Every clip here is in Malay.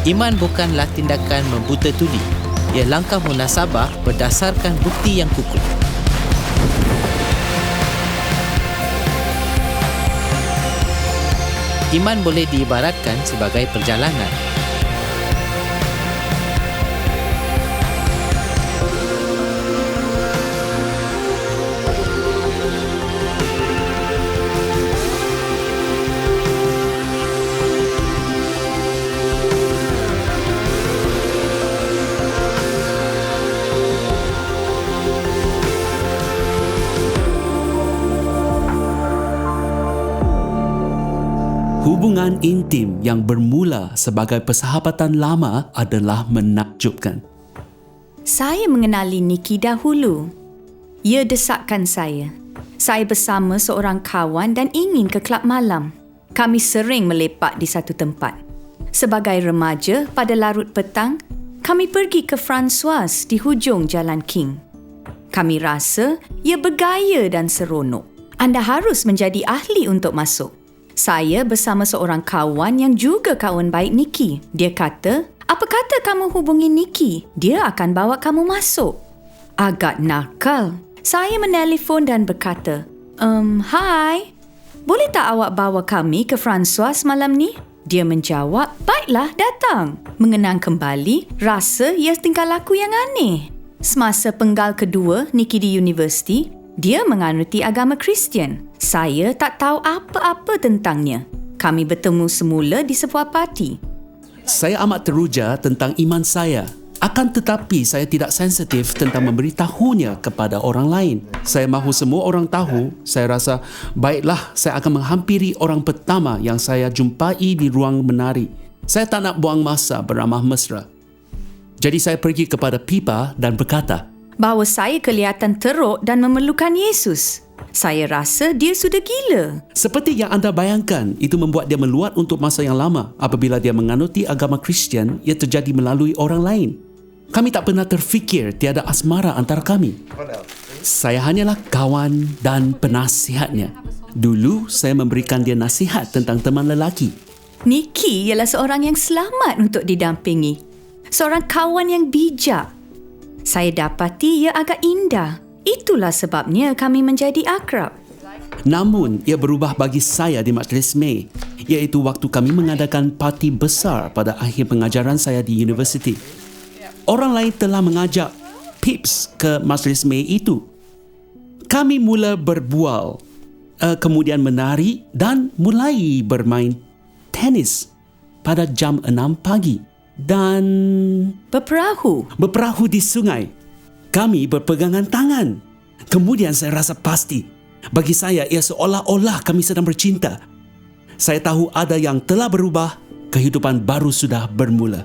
Iman bukanlah tindakan membuta tuli. Ia langkah munasabah berdasarkan bukti yang kukuh. Iman boleh diibaratkan sebagai perjalanan. Hubungan intim yang bermula sebagai persahabatan lama adalah menakjubkan. Saya mengenali Nikki dahulu. Ia desakkan saya. Saya bersama seorang kawan dan ingin ke klub malam. Kami sering melepak di satu tempat. Sebagai remaja, pada larut petang, kami pergi ke Francois di hujung Jalan King. Kami rasa ia bergaya dan seronok. Anda harus menjadi ahli untuk masuk. Saya bersama seorang kawan yang juga kawan baik Nikki. Dia kata, apa kata kamu hubungi Nikki? Dia akan bawa kamu masuk. Agak nakal. Saya menelefon dan berkata, Hai, boleh tak awak bawa kami ke Francois malam ni? Dia menjawab, baiklah, datang. Mengenang kembali, rasa ia tingkah laku yang aneh. Semasa penggal kedua Nikki di universiti, dia menganuti agama Kristian. Saya tak tahu apa-apa tentangnya. Kami bertemu semula di sebuah parti. Saya amat teruja tentang iman saya. Akan tetapi saya tidak sensitif tentang memberitahunya kepada orang lain. Saya mahu semua orang tahu. Saya rasa, baiklah, saya akan menghampiri orang pertama yang saya jumpai di ruang menari. Saya tak nak buang masa beramah mesra. Jadi saya pergi kepada pipa dan berkata, bahawa saya kelihatan teruk dan memerlukan Yesus. Saya rasa dia sudah gila. Seperti yang anda bayangkan, itu membuat dia meluat untuk masa yang lama. Apabila dia menganuti agama Kristian, ia terjadi melalui orang lain. Kami tak pernah terfikir tiada asmara antara kami. Saya hanyalah kawan dan penasihatnya. Dulu saya memberikan dia nasihat tentang teman lelaki. Nikki ialah seorang yang selamat untuk didampingi. Seorang kawan yang bijak. Saya dapati ia agak indah. Itulah sebabnya kami menjadi akrab. Namun, ia berubah bagi saya di Majlis Mei, iaitu waktu kami mengadakan parti besar pada akhir pengajaran saya di universiti. Orang lain telah mengajak Pips ke Majlis Mei itu. Kami mula berbual, kemudian menari dan mulai bermain tenis pada jam 6 pagi. Dan berperahu di sungai. Kami berpegangan tangan. Kemudian saya rasa pasti, bagi saya ia seolah-olah kami sedang bercinta. Saya tahu ada yang telah berubah, kehidupan baru sudah bermula.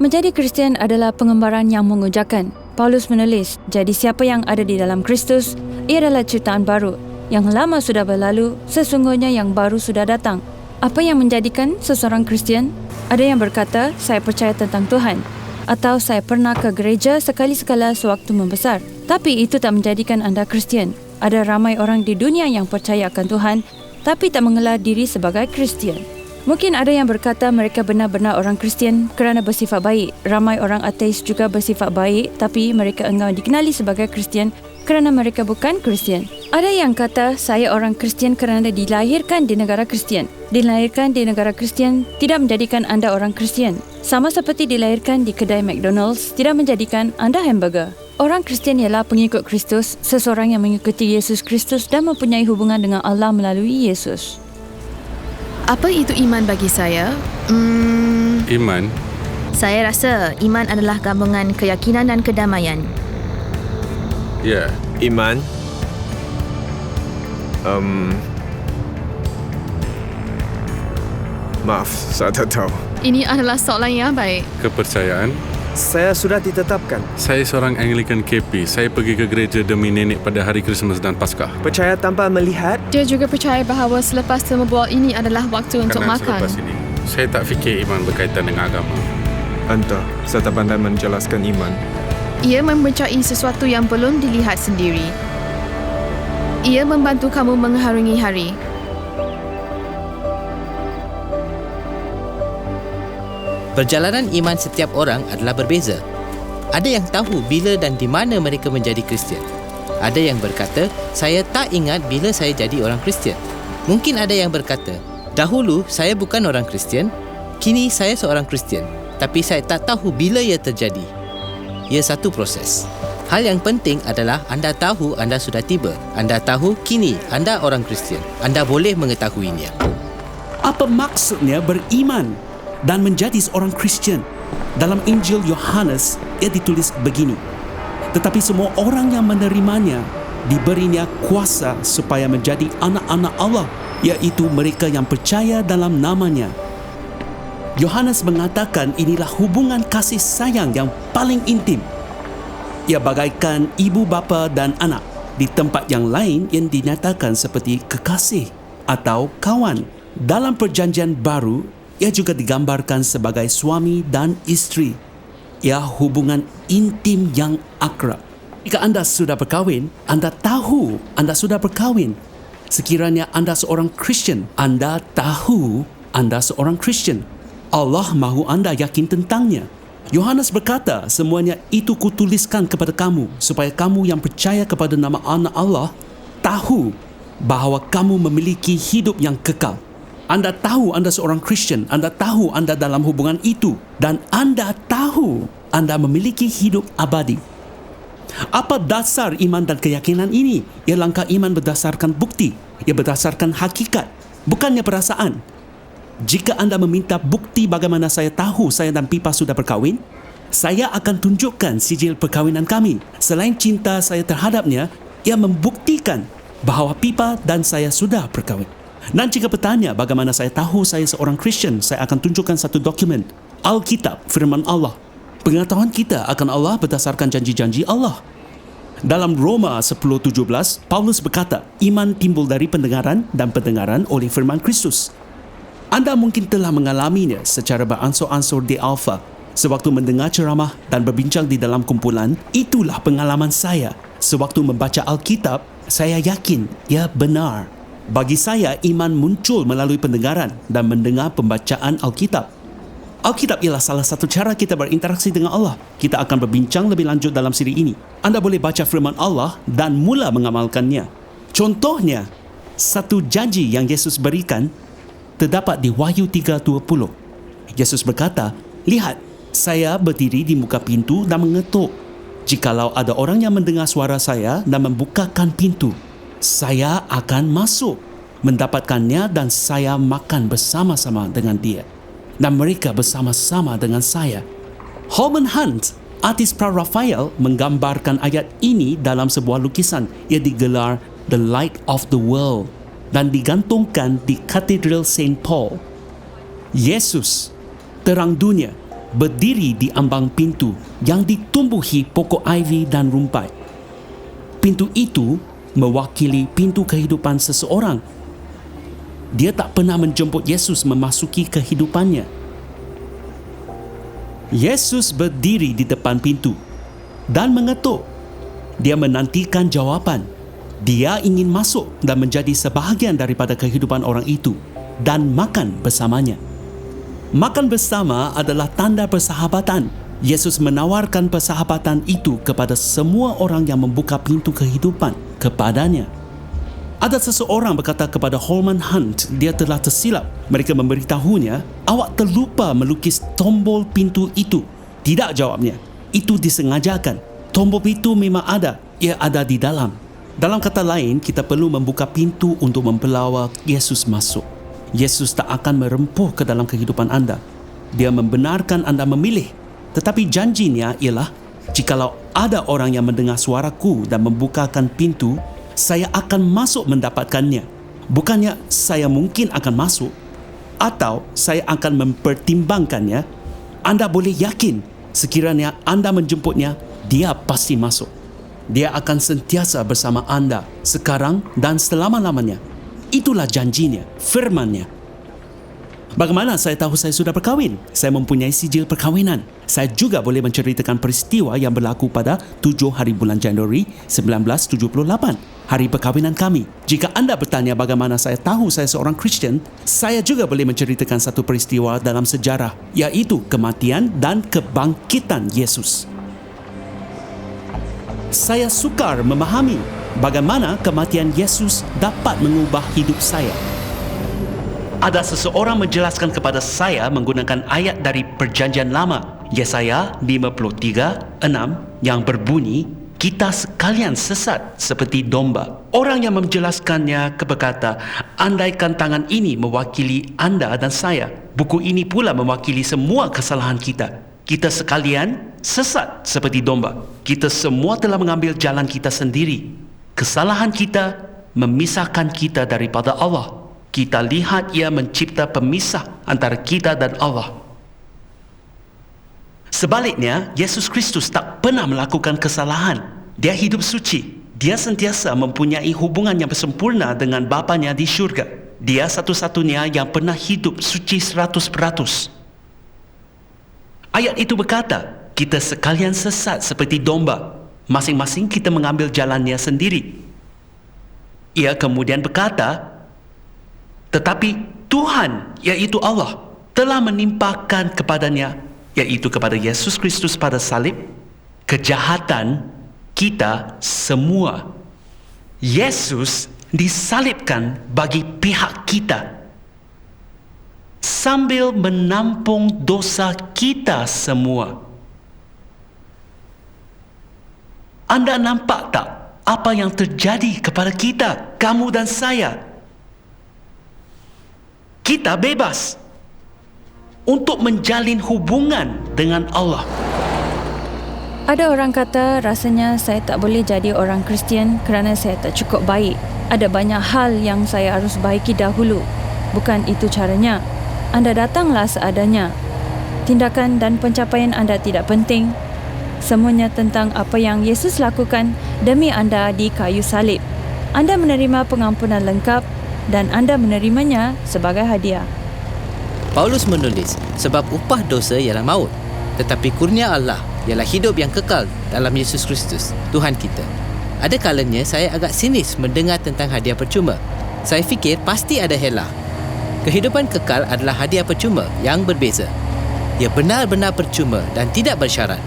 Menjadi Kristian adalah pengembaraan yang mengujakan. Paulus menulis, jadi siapa yang ada di dalam Kristus, ia adalah ciptaan baru. Yang lama sudah berlalu, sesungguhnya yang baru sudah datang. Apa yang menjadikan seseorang Kristian? Ada yang berkata, saya percaya tentang Tuhan. Atau saya pernah ke gereja sekali-sekala sewaktu membesar. Tapi itu tak menjadikan anda Kristian. Ada ramai orang di dunia yang percaya akan Tuhan, tapi tak mengelar diri sebagai Kristian. Mungkin ada yang berkata mereka benar-benar orang Kristian kerana bersifat baik. Ramai orang ateis juga bersifat baik, tapi mereka enggan dikenali sebagai Kristian kerana mereka bukan Kristian. Ada yang kata saya orang Kristian kerana dilahirkan di negara Kristian. Dilahirkan di negara Kristian tidak menjadikan anda orang Kristian. Sama seperti dilahirkan di kedai McDonald's tidak menjadikan anda hamburger. Orang Kristian ialah pengikut Kristus, seseorang yang mengikuti Yesus Kristus dan mempunyai hubungan dengan Allah melalui Yesus. Apa itu iman bagi saya? Iman? Saya rasa iman adalah gabungan keyakinan dan kedamaian. Ya. Iman? Maaf, saya tak tahu. Ini adalah soalan yang baik. Kepercayaan? Saya sudah ditetapkan. Saya seorang Anglican KP. Saya pergi ke gereja demi nenek pada hari Krismas dan Paskah. Percaya tanpa melihat? Dia juga percaya bahawa selepas semua ini adalah waktu untuk makan. Selepas ini, saya tak fikir iman berkaitan dengan agama. Entah, saya tak pandai menjelaskan iman. Ia mempercayai sesuatu yang belum dilihat sendiri. Ia membantu kamu mengharungi hari. Perjalanan iman setiap orang adalah berbeza. Ada yang tahu bila dan di mana mereka menjadi Kristian. Ada yang berkata, saya tak ingat bila saya jadi orang Kristian. Mungkin ada yang berkata, dahulu saya bukan orang Kristian, kini saya seorang Kristian, tapi saya tak tahu bila ia terjadi. Ia satu proses. Hal yang penting adalah anda tahu anda sudah tiba. Anda tahu kini anda orang Kristian. Anda boleh mengetahuinya. Apa maksudnya beriman dan menjadi seorang Kristian? Dalam Injil Yohanes, ia ditulis begini. Tetapi semua orang yang menerimanya diberinya kuasa supaya menjadi anak-anak Allah, iaitu mereka yang percaya dalam namanya. Yohanes mengatakan inilah hubungan kasih sayang yang paling intim. Ia bagaikan ibu bapa dan anak. Di tempat yang lain yang dinyatakan seperti kekasih atau kawan. Dalam perjanjian baru, ia juga digambarkan sebagai suami dan isteri. Ia hubungan intim yang akrab. Jika anda sudah berkahwin, anda tahu anda sudah berkahwin. Sekiranya anda seorang Kristian, anda tahu anda seorang Kristian. Allah mahu anda yakin tentangnya. Yohanes berkata, semuanya itu kutuliskan kepada kamu, supaya kamu yang percaya kepada nama anak Allah tahu bahawa kamu memiliki hidup yang kekal. Anda tahu anda seorang Kristian, anda tahu anda dalam hubungan itu, dan anda tahu anda memiliki hidup abadi. Apa dasar iman dan keyakinan ini? Ia langkah iman berdasarkan bukti, ia berdasarkan hakikat, bukannya perasaan. Jika anda meminta bukti bagaimana saya tahu saya dan Pipa sudah berkahwin, saya akan tunjukkan sijil perkahwinan kami. Selain cinta saya terhadapnya, ia membuktikan bahawa Pipa dan saya sudah berkahwin. Dan jika bertanya bagaimana saya tahu saya seorang Kristian, saya akan tunjukkan satu dokumen, Alkitab, firman Allah. Pengetahuan kita akan Allah berdasarkan janji-janji Allah. Dalam Roma 10:17, Paulus berkata, iman timbul dari pendengaran dan pendengaran oleh firman Kristus. Anda mungkin telah mengalaminya secara beransur-ansur di Alpha. Sewaktu mendengar ceramah dan berbincang di dalam kumpulan, itulah pengalaman saya. Sewaktu membaca Alkitab, saya yakin ia benar. Bagi saya, iman muncul melalui pendengaran dan mendengar pembacaan Alkitab. Alkitab ialah salah satu cara kita berinteraksi dengan Allah. Kita akan berbincang lebih lanjut dalam siri ini. Anda boleh baca firman Allah dan mula mengamalkannya. Contohnya, satu janji yang Yesus berikan terdapat di Wahyu 3:20. Yesus berkata, lihat, saya berdiri di muka pintu dan mengetuk. Jikalau ada orang yang mendengar suara saya dan membukakan pintu, saya akan masuk, mendapatkannya dan saya makan bersama-sama dengan dia. Dan mereka bersama-sama dengan saya. Holman Hunt, artis pra-Raphael, menggambarkan ayat ini dalam sebuah lukisan. Ia digelar The Light of the World dan digantungkan di Katedral St. Paul. Yesus, terang dunia, berdiri di ambang pintu yang ditumbuhi pokok ivy dan rumpai. Pintu itu mewakili pintu kehidupan seseorang. Dia tak pernah menjemput Yesus memasuki kehidupannya. Yesus berdiri di depan pintu dan mengetuk. Dia menantikan jawapan. Dia ingin masuk dan menjadi sebahagian daripada kehidupan orang itu dan makan bersamanya. Makan bersama adalah tanda persahabatan. Yesus menawarkan persahabatan itu kepada semua orang yang membuka pintu kehidupan kepadanya. Ada seseorang berkata kepada Holman Hunt, dia telah tersilap. Mereka memberitahunya, awak terlupa melukis tombol pintu itu. Tidak, jawabnya. Itu disengajakan. Tombol itu memang ada. Ia ada di dalam. Dalam kata lain, kita perlu membuka pintu untuk mempelawak Yesus masuk. Yesus tak akan merempuh ke dalam kehidupan anda. Dia membenarkan anda memilih. Tetapi janjinya ialah, jikalau ada orang yang mendengar suaraku dan membukakan pintu, saya akan masuk mendapatkannya. Bukannya saya mungkin akan masuk atau saya akan mempertimbangkannya. Anda boleh yakin, sekiranya anda menjemputnya, dia pasti masuk. Dia akan sentiasa bersama anda sekarang dan selama-lamanya. Itulah janjinya, firmannya. Bagaimana saya tahu saya sudah berkahwin? Saya mempunyai sijil perkahwinan. Saya juga boleh menceritakan peristiwa yang berlaku pada 7 hari bulan Januari 1978. hari perkahwinan kami. Jika anda bertanya bagaimana saya tahu saya seorang Kristian, saya juga boleh menceritakan satu peristiwa dalam sejarah, iaitu kematian dan kebangkitan Yesus. Saya sukar memahami bagaimana kematian Yesus dapat mengubah hidup saya. Ada seseorang menjelaskan kepada saya menggunakan ayat dari Perjanjian Lama, Yesaya 53:6 yang berbunyi, kita sekalian sesat seperti domba. Orang yang menjelaskannya berkata, andaikan tangan ini mewakili anda dan saya, buku ini pula mewakili semua kesalahan kita. Kita sekalian sesat seperti domba. Kita semua telah mengambil jalan kita sendiri. Kesalahan kita memisahkan kita daripada Allah. Kita lihat ia mencipta pemisah antara kita dan Allah. Sebaliknya, Yesus Kristus tak pernah melakukan kesalahan. Dia hidup suci. Dia sentiasa mempunyai hubungan yang sempurna dengan Bapanya di syurga. Dia satu-satunya yang pernah hidup suci 100%. Ayat itu berkata, kita sekalian sesat seperti domba. Masing-masing kita mengambil jalannya sendiri. Ia kemudian berkata, tetapi Tuhan, iaitu Allah, telah menimpakan kepadanya, iaitu kepada Yesus Kristus pada salib, kejahatan kita semua. Yesus disalibkan bagi pihak kita, sambil menampung dosa kita semua. Anda nampak tak apa yang terjadi kepada kita, kamu dan saya? Kita bebas untuk menjalin hubungan dengan Allah. Ada orang kata rasanya saya tak boleh jadi orang Kristian kerana saya tak cukup baik. Ada banyak hal yang saya harus baiki dahulu. Bukan itu caranya. Anda datanglah seadanya. Tindakan dan pencapaian anda tidak penting. Semuanya tentang apa yang Yesus lakukan demi anda di kayu salib. Anda menerima pengampunan lengkap dan anda menerimanya sebagai hadiah. Paulus menulis, sebab upah dosa ialah maut, tetapi kurnia Allah ialah hidup yang kekal dalam Yesus Kristus, Tuhan kita. Ada kalanya saya agak sinis mendengar tentang hadiah percuma. Saya fikir pasti ada helah. Kehidupan kekal adalah hadiah percuma yang berbeza. Ia benar-benar percuma dan tidak bersyarat.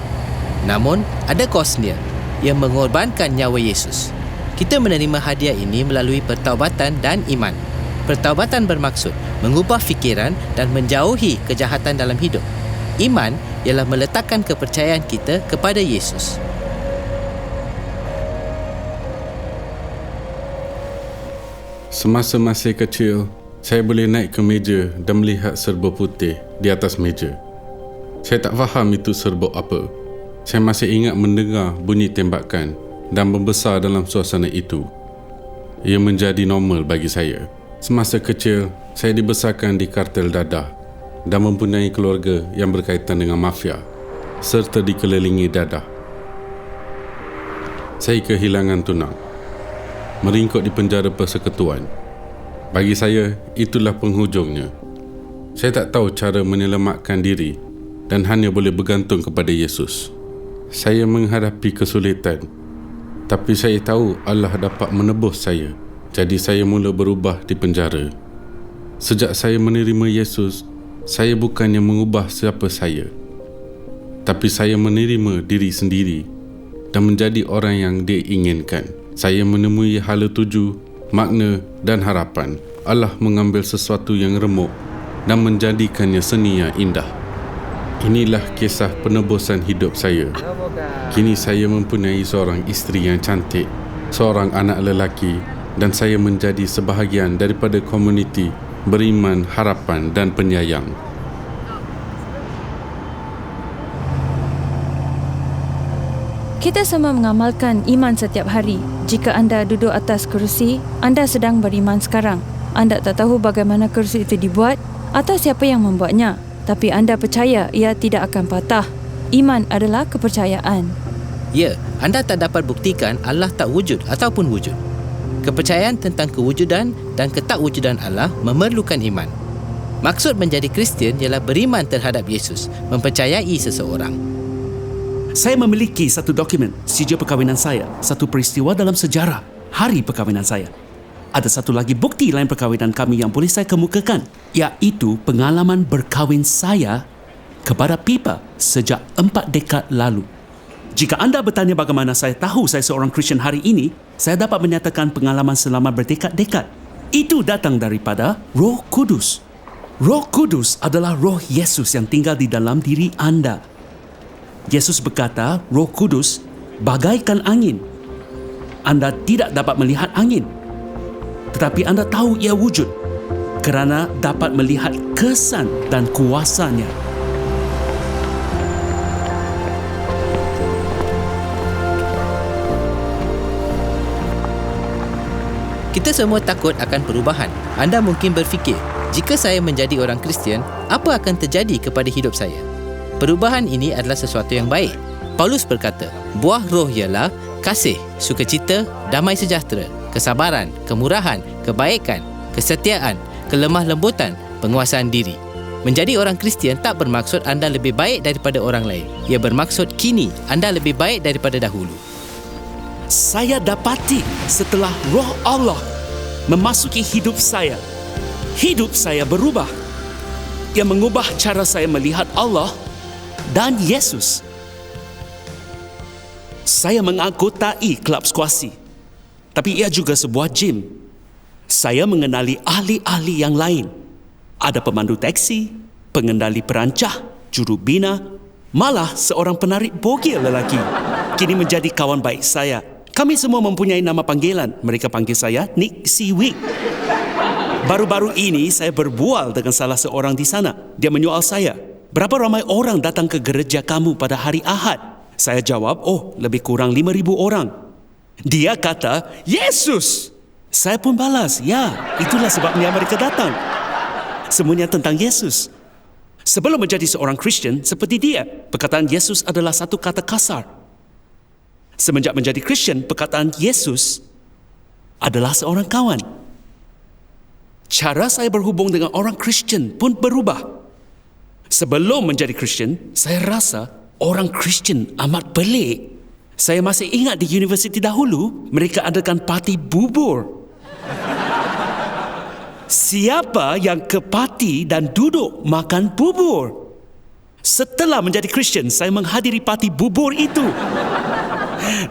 Namun, ada kosnya. Ia mengorbankan nyawa Yesus. Kita menerima hadiah ini melalui pertaubatan dan iman. Pertaubatan bermaksud mengubah fikiran dan menjauhi kejahatan dalam hidup. Iman ialah meletakkan kepercayaan kita kepada Yesus. Semasa masih kecil, saya boleh naik ke meja dan melihat serbuk putih di atas meja. Saya tak faham itu serbuk apa. Saya masih ingat mendengar bunyi tembakan dan membesar dalam suasana itu. Ia menjadi normal bagi saya. Semasa kecil, saya dibesarkan di kartel dadah dan mempunyai keluarga yang berkaitan dengan mafia serta dikelilingi dadah. Saya kehilangan tunang, meringkuk di penjara persekutuan. Bagi saya, itulah penghujungnya. Saya tak tahu cara menyelamatkan diri dan hanya boleh bergantung kepada Yesus. Saya menghadapi kesulitan, tapi saya tahu Allah dapat menebus saya. Jadi saya mula berubah di penjara. Sejak saya menerima Yesus, saya bukannya mengubah siapa saya, tapi saya menerima diri sendiri dan menjadi orang yang Dia inginkan. Saya menemui hala tuju, makna dan harapan. Allah mengambil sesuatu yang remuk dan menjadikannya seni yang indah. Inilah kisah penebusan hidup saya. Kini saya mempunyai seorang isteri yang cantik, seorang anak lelaki, dan saya menjadi sebahagian daripada komuniti beriman, harapan dan penyayang. Kita semua mengamalkan iman setiap hari. Jika anda duduk atas kerusi, anda sedang beriman sekarang. Anda tak tahu bagaimana kerusi itu dibuat atau siapa yang membuatnya, tapi anda percaya ia tidak akan patah. Iman adalah kepercayaan. Ya, anda tak dapat buktikan Allah tak wujud ataupun wujud. Kepercayaan tentang kewujudan dan ketakwujudan Allah memerlukan iman. Maksud menjadi Kristian ialah beriman terhadap Yesus, mempercayai seseorang. Saya memiliki satu dokumen, sijil perkahwinan saya, satu peristiwa dalam sejarah. hari perkahwinan saya. Ada satu lagi bukti lain perkahwinan kami yang boleh saya kemukakan, iaitu pengalaman berkahwin saya kepada Pipa sejak 4 dekad lalu. Jika anda bertanya bagaimana saya tahu saya seorang Kristian hari ini, saya dapat menyatakan pengalaman selama berdekad-dekad. Itu datang daripada Roh Kudus. Roh Kudus adalah Roh Yesus yang tinggal di dalam diri anda. Yesus berkata, Roh Kudus bagaikan angin. Anda tidak dapat melihat angin, tetapi anda tahu ia wujud kerana dapat melihat kesan dan kuasanya. Kita semua takut akan perubahan. Anda mungkin berfikir, jika saya menjadi orang Kristian, apa akan terjadi kepada hidup saya? Perubahan ini adalah sesuatu yang baik. Paulus berkata, buah roh ialah kasih, sukacita, damai sejahtera, kesabaran, kemurahan, kebaikan, kesetiaan, kelemah lembutan, penguasaan diri. Menjadi orang Kristian tak bermaksud anda lebih baik daripada orang lain. Ia bermaksud kini anda lebih baik daripada dahulu. Saya dapati setelah Roh Allah memasuki hidup saya berubah. Ia mengubah cara saya melihat Allah dan Yesus. Saya menganggotai kelab skuasi, tapi ia juga sebuah gym. Saya mengenali ahli-ahli yang lain. Ada pemandu teksi, pengendali perancah, jurubina, malah seorang penarik bogil lelaki. Kini menjadi kawan baik saya. Kami semua mempunyai nama panggilan. Mereka panggil saya Nick Siwi. Baru-baru ini saya berbual dengan salah seorang di sana. Dia menyoal saya, berapa ramai orang datang ke gereja kamu pada hari Ahad? Saya jawab, lebih kurang 5,000 orang. Dia kata, Yesus! Saya pun balas, ya, itulah sebabnya mereka datang. Semuanya tentang Yesus. Sebelum menjadi seorang Kristian seperti dia, perkataan Yesus adalah satu kata kasar. Semenjak menjadi Kristian, perkataan Yesus adalah seorang kawan. Cara saya berhubung dengan orang Kristian pun berubah. Sebelum menjadi Kristian, saya rasa orang Kristian amat pelik. Saya masih ingat di universiti dahulu, mereka adakan parti bubur. Siapa yang ke parti dan duduk makan bubur? Setelah menjadi Kristian, saya menghadiri parti bubur itu.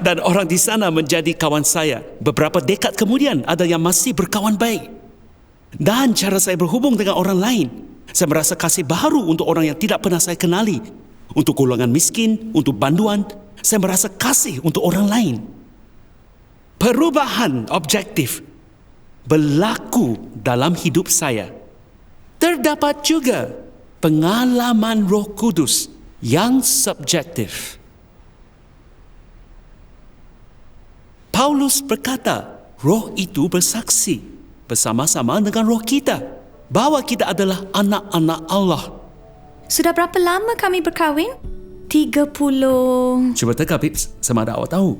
Dan orang di sana menjadi kawan saya. Beberapa dekad kemudian, ada yang masih berkawan baik. Dan cara saya berhubung dengan orang lain, saya merasa kasih baru untuk orang yang tidak pernah saya kenali. Untuk golongan miskin, untuk banduan, saya merasa kasih untuk orang lain. Perubahan objektif berlaku dalam hidup saya. Terdapat juga pengalaman Roh Kudus yang subjektif. Paulus berkata, roh itu bersaksi bersama-sama dengan roh kita bahawa kita adalah anak-anak Allah. Sudah berapa lama kami berkahwin? 30... Cuba teka, Pips, sama ada awak tahu.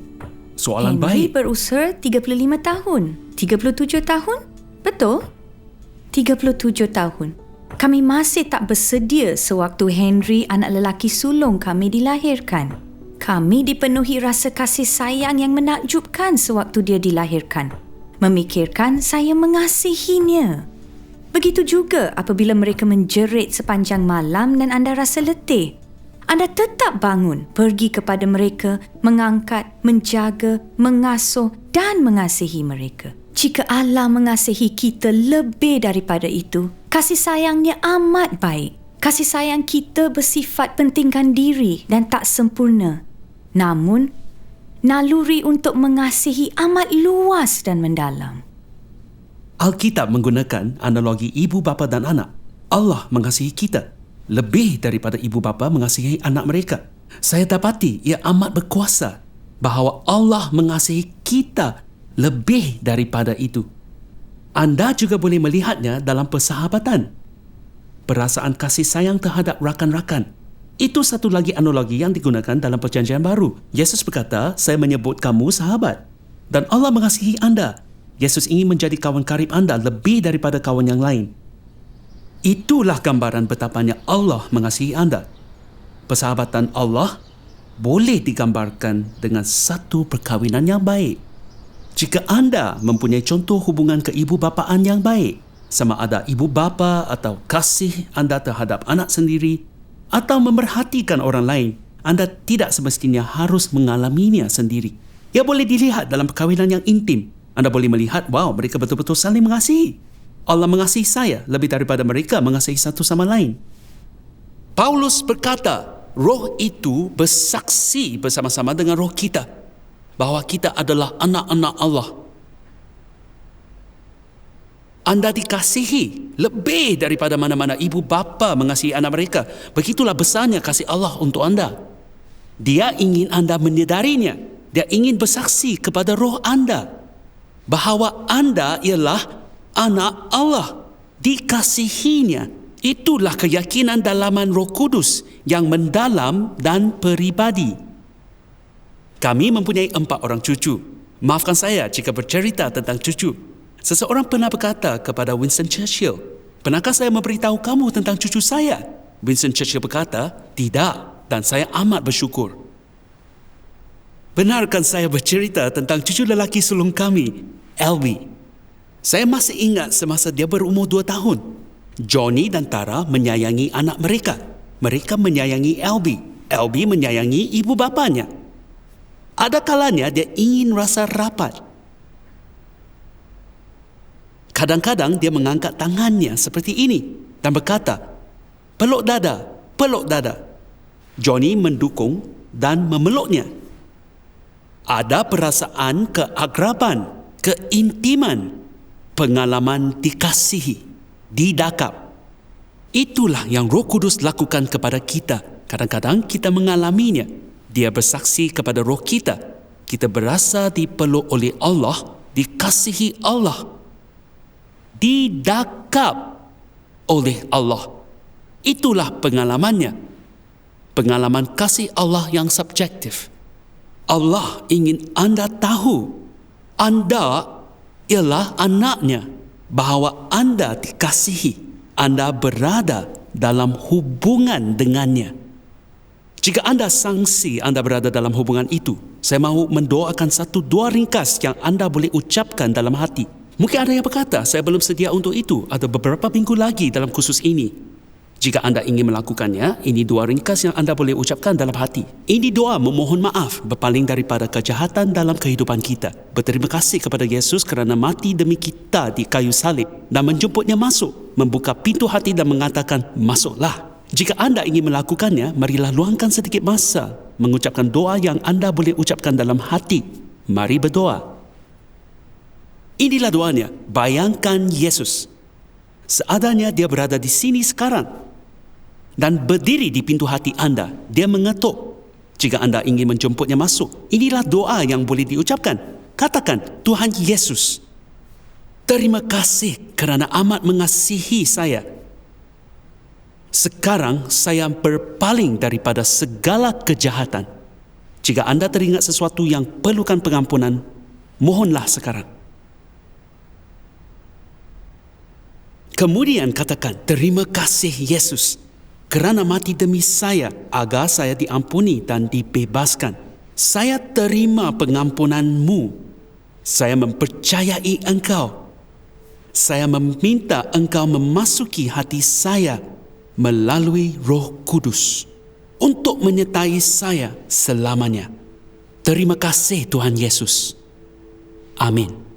Soalan Henry baik. berusia 35 tahun. 37 tahun? Betul? 37 tahun. Kami masih tak bersedia sewaktu Henry, anak lelaki sulung kami, dilahirkan. Kami dipenuhi rasa kasih sayang yang menakjubkan sewaktu dia dilahirkan. Memikirkan saya mengasihinya. Begitu juga apabila mereka menjerit sepanjang malam dan anda rasa letih. Anda tetap bangun, pergi kepada mereka, mengangkat, menjaga, mengasuh dan mengasihi mereka. Jika Allah mengasihi kita lebih daripada itu, kasih sayangnya amat baik. Kasih sayang kita bersifat pentingkan diri dan tak sempurna. Namun, naluri untuk mengasihi amat luas dan mendalam. Alkitab menggunakan analogi ibu bapa dan anak. Allah mengasihi kita lebih daripada ibu bapa mengasihi anak mereka. Saya dapati ia amat berkuasa bahawa Allah mengasihi kita lebih daripada itu. Anda juga boleh melihatnya dalam persahabatan. Perasaan kasih sayang terhadap rakan-rakan. Itu satu lagi analogi yang digunakan dalam Perjanjian Baru. Yesus berkata, saya menyebut kamu sahabat. Dan Allah mengasihi anda. Yesus ingin menjadi kawan karib anda lebih daripada kawan yang lain. Itulah gambaran betapanya Allah mengasihi anda. Persahabatan Allah boleh digambarkan dengan satu perkahwinan yang baik. Jika anda mempunyai contoh hubungan keibu-bapaan yang baik, sama ada ibu bapa atau kasih anda terhadap anak sendiri atau memerhatikan orang lain, anda tidak semestinya harus mengalaminya sendiri. Ia boleh dilihat dalam perkahwinan yang intim. Anda boleh melihat, wow, mereka betul-betul saling mengasihi. Allah mengasihi saya lebih daripada mereka mengasihi satu sama lain. Paulus berkata, Roh itu bersaksi bersama-sama dengan roh kita bahawa kita adalah anak-anak Allah. Anda dikasihi lebih daripada mana-mana ibu bapa mengasihi anak mereka. Begitulah besarnya kasih Allah untuk anda. Dia ingin anda menyedarinya. Dia ingin bersaksi kepada roh anda bahawa anda ialah anak Allah, dikasihinya. Itulah keyakinan dalaman Roh Kudus yang mendalam dan peribadi. Kami mempunyai 4 orang cucu. Maafkan saya jika bercerita tentang cucu. Seseorang pernah berkata kepada Winston Churchill, "Pernahkah saya memberitahu kamu tentang cucu saya?" Winston Churchill berkata, "Tidak, dan saya amat bersyukur." Benarkan saya bercerita tentang cucu lelaki sulung kami, Elby. Saya masih ingat semasa dia berumur 2 tahun. Johnny dan Tara menyayangi anak mereka. Mereka menyayangi Elby. Elby menyayangi ibu bapanya. Ada kalanya dia ingin rasa rapat. Kadang-kadang dia mengangkat tangannya seperti ini dan berkata, "Peluk dada, peluk dada." Johnny mendukung dan memeluknya. Ada perasaan keakraban, keintiman, pengalaman dikasihi, didakap. Itulah yang Roh Kudus lakukan kepada kita. Kadang-kadang kita mengalaminya. Dia bersaksi kepada roh kita. Kita berasa dipeluk oleh Allah, dikasihi Allah, didakap oleh Allah. Itulah pengalamannya. Pengalaman kasih Allah yang subjektif. Allah ingin anda tahu anda ialah anaknya, bahawa anda dikasihi, anda berada dalam hubungan dengannya. Jika anda sangsi anda berada dalam hubungan itu, saya mahu mendoakan satu doa ringkas yang anda boleh ucapkan dalam hati. Mungkin ada yang berkata, saya belum sedia untuk itu, atau beberapa minggu lagi dalam khusus ini. Jika anda ingin melakukannya, ini doa ringkas yang anda boleh ucapkan dalam hati. Ini doa memohon maaf, berpaling daripada kejahatan dalam kehidupan kita. Berterima kasih kepada Yesus kerana mati demi kita di kayu salib dan menjemputnya masuk, membuka pintu hati dan mengatakan, "Masuklah." Jika anda ingin melakukannya, marilah luangkan sedikit masa mengucapkan doa yang anda boleh ucapkan dalam hati. Mari berdoa. Inilah doanya. Bayangkan Yesus. Seadanya dia berada di sini sekarang dan berdiri di pintu hati anda. Dia mengetuk. Jika anda ingin menjemputnya masuk, inilah doa yang boleh diucapkan. Katakan, "Tuhan Yesus, terima kasih kerana amat mengasihi saya. Sekarang saya berpaling daripada segala kejahatan." Jika anda teringat sesuatu yang perlukan pengampunan, mohonlah sekarang. Kemudian katakan, "Terima kasih Yesus kerana mati demi saya agar saya diampuni dan dibebaskan. Saya terima pengampunan-Mu. Saya mempercayai Engkau. Saya meminta Engkau memasuki hati saya melalui Roh Kudus untuk menyertai saya selamanya. Terima kasih Tuhan Yesus. Amin."